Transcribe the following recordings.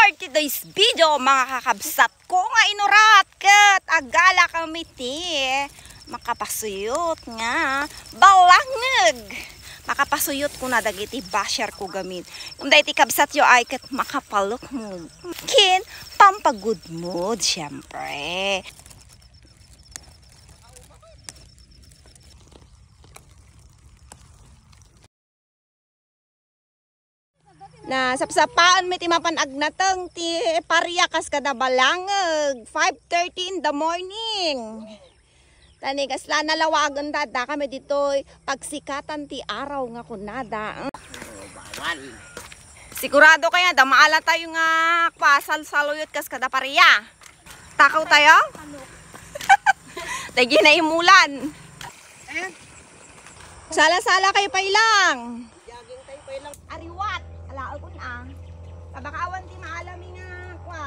for today's video, mga kakabsat ko nga inurat kat agala kami ti makapasuyot nga balangag. Makapasuyot ko na dagiti basher ko gamit. Kung dahil ti kabsat yo ay kat makapalok mo. Kin pampagood mood syempre. Na sapsapaan may timapanag natang ti pariakas kada balangag 5:30 in the morning. Tani kasla nalawagan dada kami dito pagsikatan ti araw nga kunada. Bawal. Sigurado kaya da maala tayo nga pasal saluyot kas kada paria. Takaw tayo? Dagi na imulan. Sala-sala kayo pa ilang. Jaging tayo pa ilang. Ariwat. Alaal ko na. Kabakawan di maalami nga kwa.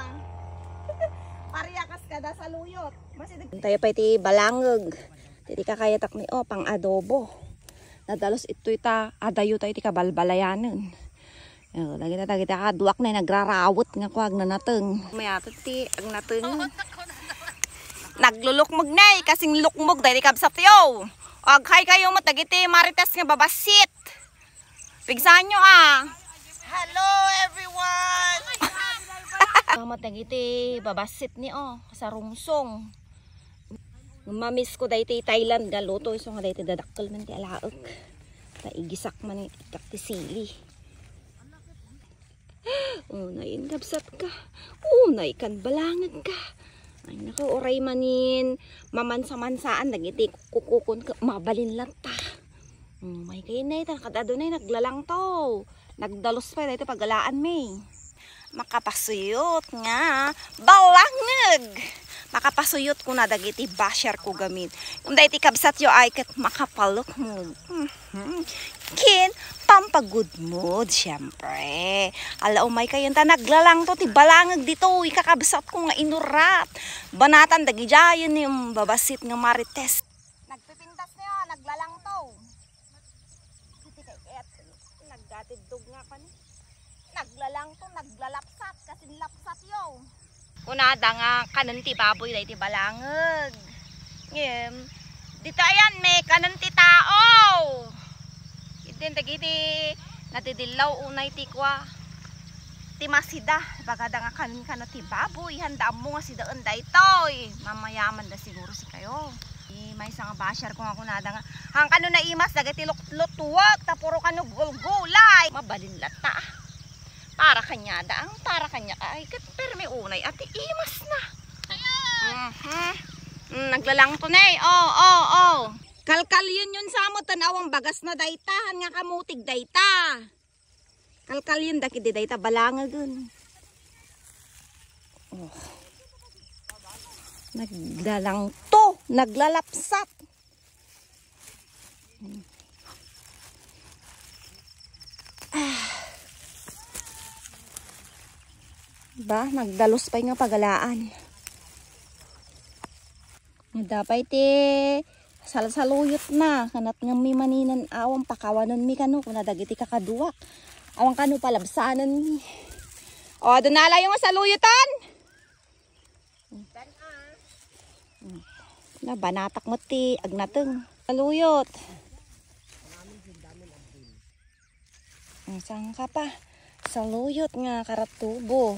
Pariakas kada sa luyot. Tayo pa iti balangag. Titi kakayatak ni pang adobo. Nadalos ito ita adayo tayo iti kabalbalayanan. Lagi na tayo iti kaduak na nagrarawot nga kwa agnanateng. Mayatot ti agnateng. Naglulukmog na kasing lukmog dahil kabsat yo. Aghay kayo matagiti marites nga babasit. Pigsahan nyo Hello everyone! Matagiti babasit ni sa rungsong. Mamiss ko dahiti Thailand galuto iso nga dahiti dadakkel man ti alaok. Taigisak man kaktisili. Unayin kabsat ka. Unay kan balangag ka. Ay nako oray manin mamansa-mansaan dagiti kukukon ka mabalin lata. May kayo na ito kadado na naglalang to. Nagdalos pa dito pagalaan may. Makapasuyot nga balangag. Makapasuyot ko na dagiti basher ko gamit. Kung dahiti kabsat yo ay kat makapalok mo. Kin pampagood mood syempre. Ala umay kayo ta naglalang to ti balangag dito ikakabsat ko nga inurat. Banatan dagi jayon yung babasit nga marites. Nagpipintas niyo naglalang to. Naggatidog nga pa ni. Naglalang to, naglalapsat kasi lapsat yo. Kunada nga kanan ti baboy dahi ti balangag. Dito ayan may kanan ti tao. Iten dagiti natidilaw unay ti kwa. Ti masida bagada nga kanan kana ti baboy handa mo nga sidaan daytoy. Mamayaman da siguro si kayo. May isang basher ko nga kunada nga hang kano na imas dagiti lutuwag tapuro kano gulgulay mabalin lata para kanya daang para kanya ay kat perme unay ati imas na naglalang to na kalkal yun sa mo tanawang bagas na daytahan nga kamutig dayta kalkal yun dakidi dayta balangagun naglalang to naglalapsat. Ba, nagdalos pa nga pagalaan. Dapat salsaluyot na. Kanat nga mi maninan awang pakawanan mi kano. Kung nadagiti kakaduak. Awang kano palabsanan mi. Doon nala yung saluyutan. Na banatak mo ti agnateng saluyot. Saan ka pa? Saluyot nga karatubo.